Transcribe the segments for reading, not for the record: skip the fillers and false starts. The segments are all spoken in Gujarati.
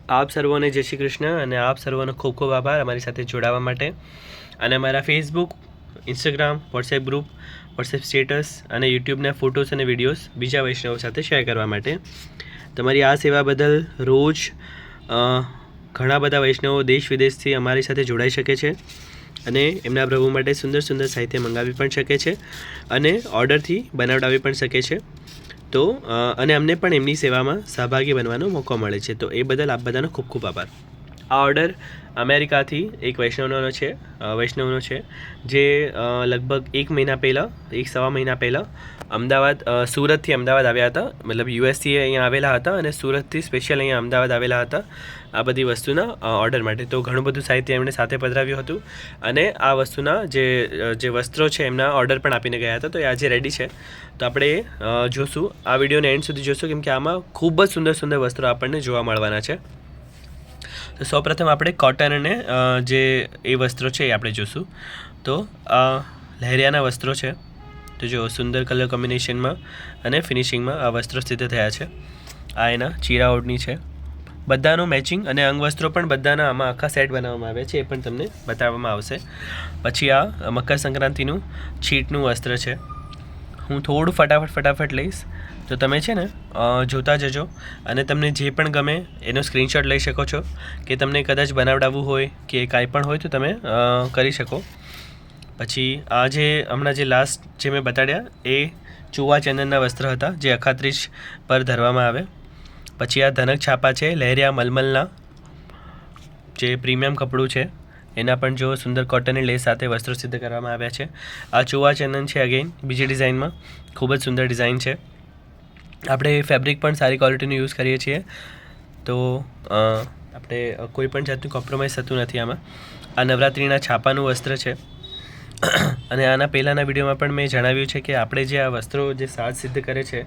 આપ સર્વોને જય શ્રી કૃષ્ણ અને આપ સર્વોનો ખૂબ ખૂબ આભાર અમારી સાથે જોડાવા માટે અને અમારા Facebook, Instagram, WhatsApp group, WhatsApp status અને યુટ્યુબના ફોટોસ અને વિડીયોઝ બીજા વૈષ્ણવો સાથે શેર કરવા માટે. તમારી આ સેવા બદલ રોજ ઘણા બધા વૈષ્ણવો દેશ વિદેશથી અમારી સાથે જોડાઈ શકે છે અને એમના પ્રભુ માટે સુંદર સુંદર સાહિત્ય મંગાવી પણ શકે છે અને ઓર્ડરથી બનાવડાવી પણ શકે છે. તો અને અમને પણ એમની સેવામાં સહભાગી બનવાનો મોકો મળે છે. તો એ બદલ આપ બધાનો ખૂબ ખૂબ આભાર. આ ઓર્ડર અમેરિકાથી એક વૈષ્ણવનો છે જે લગભગ 1 મહિના પહેલાં, 1-1.25 મહિના પહેલાં સુરતથી અમદાવાદ આવ્યા હતા. મતલબ યુએસથી અહીંયા આવેલા હતા અને સુરતથી સ્પેશિયલ અહીંયા અમદાવાદ આવેલા હતા આ બધી વસ્તુના ઓર્ડર માટે. તો ઘણું બધું સાહિત્ય એમણે સાથે પધરાવ્યું હતું અને આ વસ્તુના જે વસ્ત્રો છે એમના ઓર્ડર પણ આપીને ગયા હતા. તો એ આજે રેડી છે. તો આપણે જોશું, આ વિડીયોને એન્ડ સુધી જોશું કેમ કે આમાં ખૂબ જ સુંદર સુંદર વસ્ત્રો આપણને જોવા મળવાના છે. તો સૌપ્રથમ આપણે કોટન અને જે એ વસ્ત્રો છે એ આપણે જોશું. તો લહેરિયાના વસ્ત્રો છે. તો જો સુંદર કલર કોમ્બિનેશનમાં અને ફિનિશિંગમાં આ વસ્ત્રો સ્થિત થયા છે. આ એના ચીરા ઓઢણી છે. બધાનું મેચિંગ અને અંગવસ્ત્રો પણ બધાના આમાં આખા સેટ બનાવવામાં આવ્યા છે, એ પણ તમને બતાવવામાં આવશે. પછી આ મકર સંક્રાંતિનું છીટનું વસ્ત્ર છે. હું થોડું ફટાફટ લઈશ તો તમે છે ને જોતા જજો અને તમને જે પણ ગમે એનો સ્ક્રીનશોટ લઈ શકો છો કે તમને કદાચ બનાવડાવવું હોય કે કાંઈ પણ હોય તો તમે કરી શકો. પછી આ જે હમણાં જે લાસ્ટ જે મેં બતાડ્યા એ ચુવા ચંદનના વસ્ત્ર હતા જે અખાત્રીજ પર ધરવામાં આવે. પછી આ ધનક છાપા છે લહેરિયા મલમલના, જે પ્રીમિયમ કપડું છે. એના પણ જો સુંદર કોટનની લેસ સાથે વસ્ત્રો સિદ્ધ કરવામાં આવ્યા છે. આ ચુવા ચંદન છે, અગેન બીજી ડિઝાઇનમાં, ખૂબ જ સુંદર ડિઝાઇન છે. આપણે ફેબ્રિક પણ સારી ક્વોલિટીનું યુઝ કરીએ છીએ, તો આપણે કોઈ પણ જાતનું કોમ્પ્રોમાઇઝ થતું નથી આમાં. આ નવરાત્રિના છાપાનું વસ્ત્ર છે અને આના પહેલાંના વિડીયોમાં પણ મેં જણાવ્યું છે કે આપણે જે આ વસ્ત્રો જે સાજ સિદ્ધ કરે છે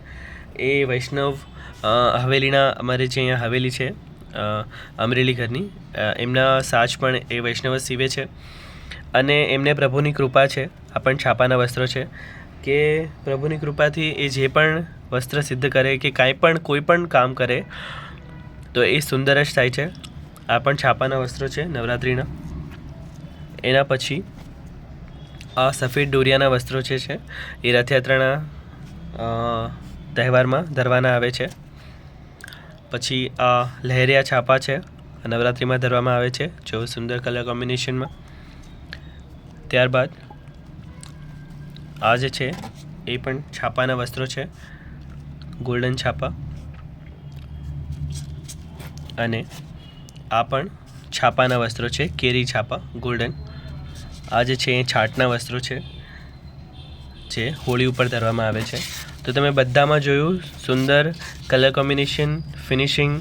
એ વૈષ્ણવ હવેલીના, અમારે જે અહીંયા હવેલી છે અમરેલી ઘરની, એમના સાજ પણ એ વૈષ્ણવ સીવે છે અને એમને પ્રભુની કૃપા છે. આ પણ છાપાના વસ્ત્રો છે કે પ્રભુની કૃપાથી એ જે પણ વસ્ત્ર સિદ્ધ કરે કે કાંઈ પણ કોઈ પણ કામ કરે તો એ સુંદર જ થાય છે. આ પણ છાપાના વસ્ત્રો છે નવરાત્રિના. એના પછી આ સફેદ ડોરિયાના વસ્ત્રો છે એ રથયાત્રાના તહેવારમાં ધરવાના આવે છે. પછી આ લહેરિયા છાપા છે, નવરાત્રિમાં ધરવામાં આવે છે જો સુંદર કલર કોમ્બિનેશનમાં. ત્યારબાદ આ જે છે એ પણ છાપાના વસ્ત્રો છે, ગોલ્ડન છાપા. અને આ પણ છાપાના વસ્ત્રો છે, કેરી છાપા ગોલ્ડન. આ જે છે એ છાટના વસ્ત્રો છે જે હોળી ઉપર ધરવામાં આવે છે. તો તમે બધામાં જોયું સુંદર કલર કોમ્બિનેશન, ફિનિશિંગ,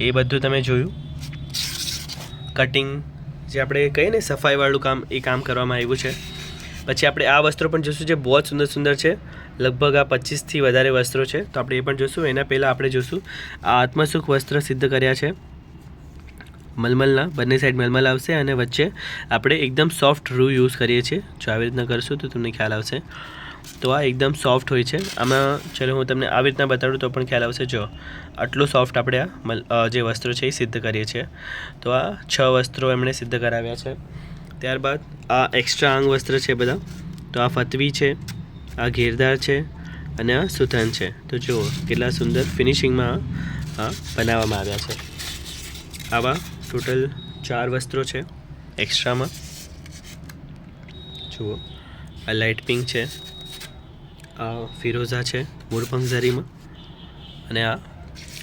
એ બધું તમે જોયું. કટિંગ જે આપણે કહીએ ને સફાઈવાળું કામ, એ કામ કરવામાં આવ્યું છે. પછી આપણે આ વસ્ત્રો પણ જોઈશું જે બહુ જ સુંદર સુંદર છે. લગભગ આ 25થી વધારે વસ્ત્રો છે, તો આપણે એ પણ જોઈશું. એના પહેલાં આપણે જોઈશું આ આત્મસુખ વસ્ત્ર સિદ્ધ કર્યા છે મલમલના. બંને સાઈડ મલમલ આવશે અને વચ્ચે આપણે એકદમ સોફ્ટ રૂ યુઝ કરીએ છીએ. જો આવી રીતના કરશું તો તમને ખ્યાલ આવશે. તો આ એકદમ સોફ્ટ હોય છે આમાં. ચલો હું તમને આવી રીતના બતાડું તો પણ ખ્યાલ આવશે. જો આટલું સોફ્ટ આપણે આ જે વસ્ત્રો છે એ સિદ્ધ કરીએ છીએ. તો આ 6 વસ્ત્રો એમણે સિદ્ધ કરાવ્યા છે. ત્યારબાદ આ એક્સ્ટ્રા અંગ વસ્ત્ર છે બધા. તો આ ફતવી છે, આ ઘેરદાર છે અને આ સુથાન છે. તો જુઓ કેટલા સુંદર ફિનિશિંગમાં આ બનાવવામાં આવ્યા છે. આવા ટોટલ 4 વસ્ત્રો છે એક્સ્ટ્રામાં. જુઓ આ લાઇટ પિંક છે, આ ફિરોઝા છે મોરપંખ ઝરીમાં, અને આ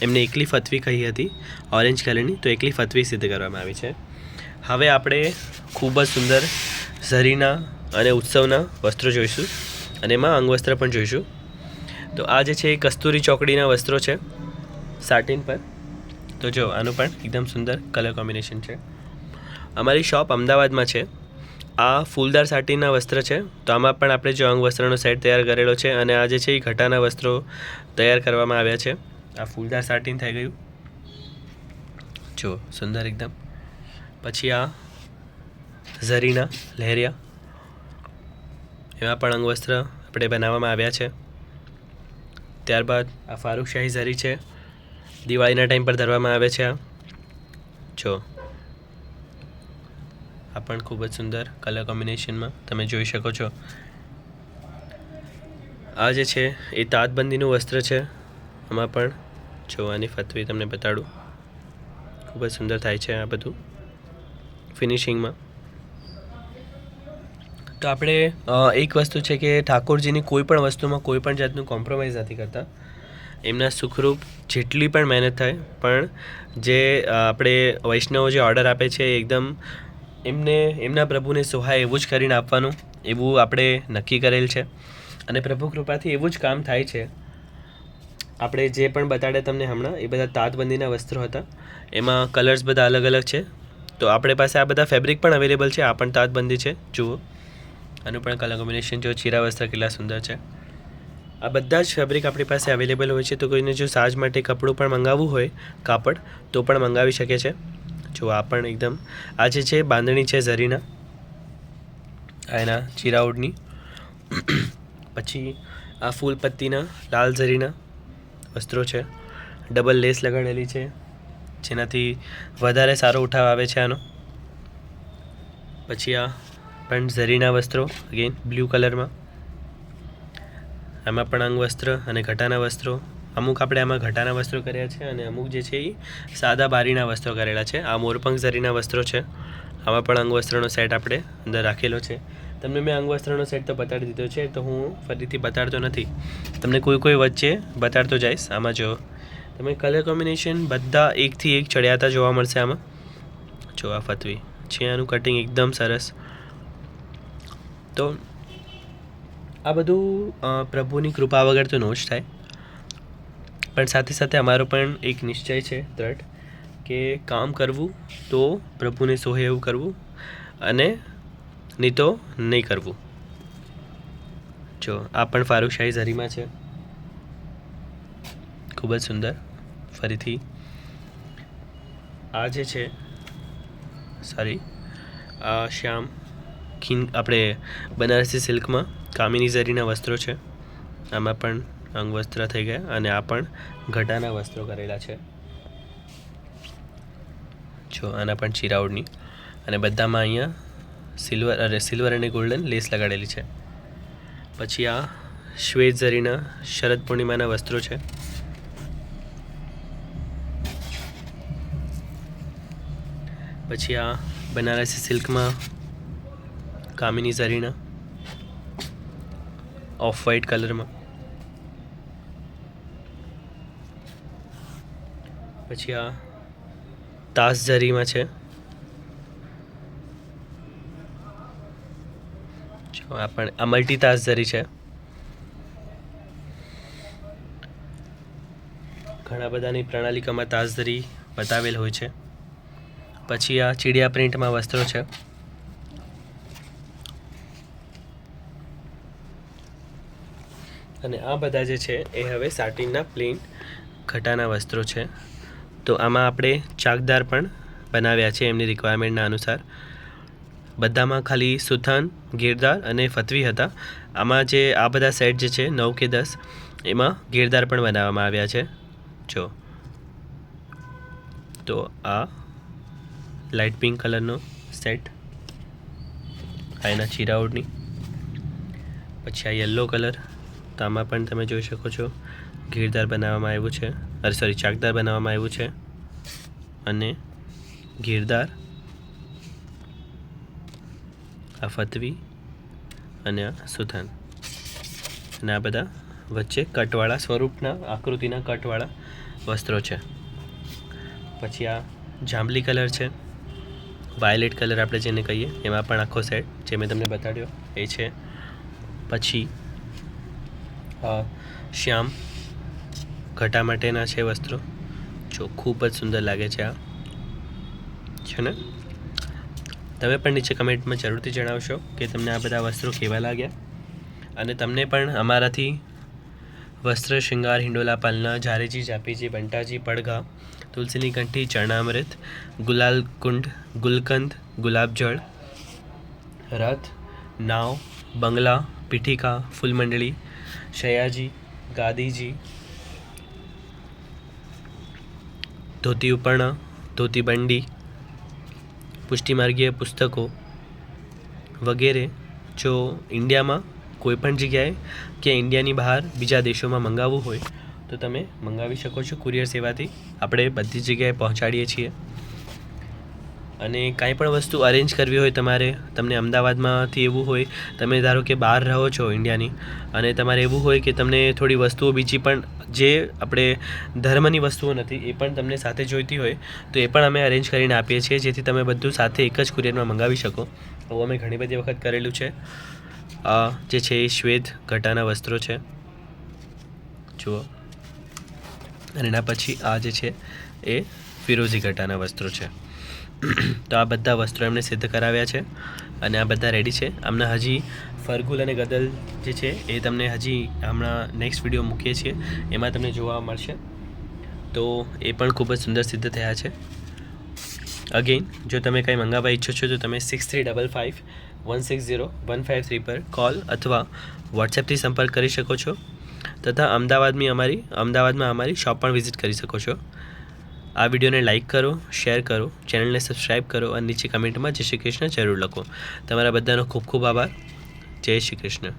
એમને એકલી ફતવી કહી હતી ઓરેન્જ કલરની, તો એકલી ફતવી સિદ્ધ કરવામાં આવી છે. હવે આપણે ખૂબ જ સુંદર ઝરીના અને ઉત્સવના વસ્ત્રો જોઈશું અને એમાં અંગવસ્ત્ર પણ જોઈશું. તો આ જે છે એ કસ્તુરી ચોકડીના વસ્ત્રો છે સાટિન પર. તો જો આનું પણ એકદમ સુંદર કલર કોમ્બિનેશન છે. અમારી શોપ અમદાવાદમાં છે. આ ફૂલદાર સાટીના વસ્ત્ર છે. તો આમાં પણ આપણે જો અંગ વસ્ત્રનો સેટ તૈયાર કરેલો છે અને આ જે છે એ ઘટાના વસ્ત્રો તૈયાર કરવામાં આવ્યા છે. આ ફૂલદાર સાટીન થઈ ગયું, જો સુંદર એકદમ. પછી આ ઝરીના લહેરિયા, એમાં પણ અંગવસ્ત્ર આપણે બનાવવામાં આવ્યા છે. ત્યારબાદ આ ફારૂક શાહી ઝરી છે, દિવાળીના ટાઈમ પર ધરવામાં આવે છે. આ જો આ પણ ખૂબ જ સુંદર કલર કોમ્બિનેશનમાં તમે જોઈ શકો છો. આ જે છે એ તાતબંધીનું વસ્ત્ર છે. આમાં પણ જોવાની ફતવી તમને બતાડું, ખૂબ જ સુંદર થાય છે આ બધું ફિનિશિંગમાં. તો આપણે એક વસ્તુ છે કે ઠાકોરજીની કોઈ પણ વસ્તુમાં કોઈ પણ જાતનું કોમ્પ્રોમાઇઝ નથી કરતા. એમના સુખરૂપ જેટલી પણ મહેનત થાય, પણ જે આપણે વૈષ્ણવો જે ઓર્ડર આપે છે એકદમ એમના પ્રભુને સોહાય એવું જ કરીને આપવાનું, એવું આપણે નક્કી કરેલ છે. અને પ્રભુ કૃપાથી એવું જ કામ થાય છે. આપણે જે પણ બતાડ્યા તમને હમણાં એ બધા તાતબંધીના વસ્ત્રો હતા. એમાં કલર્સ બધા અલગ અલગ છે. તો આપણે પાસે આ બધા ફેબ્રિક પણ અવેલેબલ છે. આ પણ તાતબંધી છે, જુઓ આનું પણ કલર કોમ્બિનેશન જો ચીરા વસ્ત્ર કેટલા સુંદર છે. આ બધા જ ફેબ્રિક આપણી પાસે અવેલેબલ હોય છે. તો કોઈને જો સાજ માટે કપડું પણ મંગાવવું હોય, કાપડ, તો પણ મંગાવી શકે છે. જો આ પણ એકદમ આ જે છે બાંધણી છે ઝરીના, આ એના ચીરાઉડની. પછી આ ફૂલ પત્તીના લાલ ઝરીના વસ્ત્રો છે. ડબલ લેસ લગાડેલી છે, જેનાથી વધારે સારો ઉઠાવ આવે છે આનો. પછી આ પણ ઝરીના વસ્ત્રો, અગેન બ્લુ કલરમાં. આમાં પણ અંગ વસ્ત્ર અને ઘટાના વસ્ત્રો. અમુક આપણે આમાં ઘટાના વસ્ત્રો કર્યા છે અને અમુક જે છે એ સાદા બારીના વસ્ત્રો કરેલા છે. આ મોરપંખ ઝરીના વસ્ત્રો છે. આમાં પણ અંગ વસ્ત્રનો સેટ આપણે અંદર રાખેલો છે. તમને મેં અંગ વસ્ત્રનો સેટ તો બતાડી દીધો છે, તો હું ફરીથી બતાડતો નથી. તમને કોઈ વચ્ચે બતાડતો જઈશ. આમાં જો તમે કલર કોમ્બિનેશન બધા એકથી એક ચડિયાતા જોવા મળશે આમાં. જો આ ફતવી છે, આનું કટિંગ એકદમ સરસ. તો આ બધું પ્રભુની કૃપા વગર તો ન જ થાય. પણ સાથે સાથે અમારો પણ એક નિશ્ચય છે, દ્રઢ, કે કામ કરવું તો પ્રભુને સોહે એવું કરવું, અને નહીં તો નહીં કરવું. જો આ પણ ફારૂકશાહી ઝરીમાં છે, ખૂબ જ સુંદર. ફરીથી આ જે છે આ શ્યામ આપણે બનારસી સિલ્કમાં કામિની ઝરીના વસ્ત્રો છે. આમાં પણ અંગ વસ્ત્ર થઈ ગયા અને આ પણ ઘટાના વસ્ત્રો કરેલા છે. જો આના પણ ચીરાઉડની, અને બધામાં અહીંયા સિલ્વર અને ગોલ્ડન લેસ લગાડેલી છે. પછી આ શ્વેત ઝરીના શરદ પૂર્ણિમાના વસ્ત્રો છે. પછી આ બનારસી સિલ્કમાં કામિની ઝરીના ઓફ વ્હાઇટ કલરમાં. પછી આ તાસ ઝરીમાં છે. આ પણ આ મલ્ટી તાસ ઝરી છે. ઘણા બધાની પ્રણાલિકામાં તાસ ઝરી બતાવેલ હોય છે. પછી આ ચીડિયા પ્રિન્ટમાં વસ્ત્રો છે. અને આ બધા જે છે એ હવે સાટિનના પ્લેન ઘટાના વસ્ત્રો છે. તો આમાં આપણે ચાકદાર પણ બનાવ્યા છે એમની રિક્વાયરમેન્ટના અનુસાર. બધામાં ખાલી સુથાન, ગીરદાર અને ફતવી હતા. આમાં જે આ બધા સેટ જે છે 9 કે 10, એમાં ગીરદાર પણ બનાવવામાં આવ્યા છે. જો તો આ લાઇટ પિંક કલરનો સેટ, આ એના ચીરાઉડની. પછી આ યલો કલર, તો આમાં પણ તમે જોઈ શકો છો ગીરદાર બનાવવામાં આવ્યું છે, ચાકદાર બનાવવામાં આવ્યું છે. અને ગીરદાર, આ ફતવી અને આ સુથાન, અને આ બધા વચ્ચે કટવાળા સ્વરૂપના આકૃતિના કટવાળા વસ્ત્રો છે. પછી આ જાંબલી કલર છે, વાયોલેટ કલર આપણે જેને કહીએ, એમાં પણ આખો સેટ જે મેં તમને બતાડ્યો એ છે. પછી શ્યામ ઘટા માટેના છે વસ્ત્રો. જો ખૂબ જ સુંદર લાગે છે આ, છે ને. તમે પણ નીચે કમેન્ટમાં જરૂરથી જણાવશો કે તમને આ બધા વસ્ત્રો કેવા લાગ્યા. અને તમને પણ અમારાથી વસ્ત્ર શૃંગાર, હિંડોલા પાલના, ઝારેજી, જાપીજી, બંટાજી, પડઘા, તુલસીની કંઠી, ચરણામૃત, ગુલાલ કુંડ, ગુલકંદ, ગુલાબજળ, રથ, નાવ, બંગલા, પીઠિકા, ફૂલમંડળી, શયાજી, ગાદીજી, ધોતી ઉપરણા, ધોતી બંડી, પુષ્ટિમાર્ગીય પુસ્તકો વગેરે જો ઇન્ડિયામાં કોઈપણ જગ્યાએ કે ઇન્ડિયાની બહાર બીજા દેશોમાં મંગાવવું હોય તો તમે મંગાવી શકો છો. કુરિયર સેવાથી આપણે બધી જગ્યાએ પહોંચાડીએ છીએ. અને કાંઈ પણ વસ્તુ અરેન્જ કરવી હોય તમને અમદાવાદમાંથી એવું હોય, તમે ધારો કે બહાર રહો છો ઇન્ડિયાની, અને તમારે એવું હોય કે તમને થોડી વસ્તુઓ બીજી પણ જે આપણે ધર્મની વસ્તુઓ નથી એ પણ તમને સાથે જોઈતી હોય તો એ પણ અમે અરેન્જ કરીને આપીએ છીએ, જેથી તમે બધું સાથે એક જ કુરિયરમાં મંગાવી શકો. આવું અમે ઘણી બધી વખત કરેલું છે. જે છે એ શ્વેત ઘટાના વસ્ત્રો છે, જુઓ. અને એના પછી આ જે છે એ ફિરોઝી ઘટાના વસ્ત્રો છે. તો આ બધા વસ્ત્રો એમણે સિદ્ધ કરાવ્યા છે અને આ બધા રેડી છે. આમના હજી ફરગુલ અને ગદલ જે છે એ તમને હજી હમણાં નેક્સ્ટ વિડીયો મૂકીએ છીએ, એમાં તમને જોવા મળશે. તો એ પણ ખૂબ જ સુંદર સિદ્ધ થયા છે. અગેન જો તમે કંઈ મંગાવવા ઈચ્છો છો તો તમે 6355160153 પર કોલ અથવા વોટ્સએપથી સંપર્ક કરી શકો છો, તથા અમદાવાદમાં અમારી શોપ પણ વિઝિટ કરી શકો છો. આ વિડીયોને લાઇક કરો, શેર કરો, ચેનલને સબસ્ક્રાઈબ કરો અને નીચે કમેન્ટમાં જય શ્રી કૃષ્ણ જરૂર લખો. તમારા બધાનો ખૂબ ખૂબ આભાર. જય શ્રી કૃષ્ણ.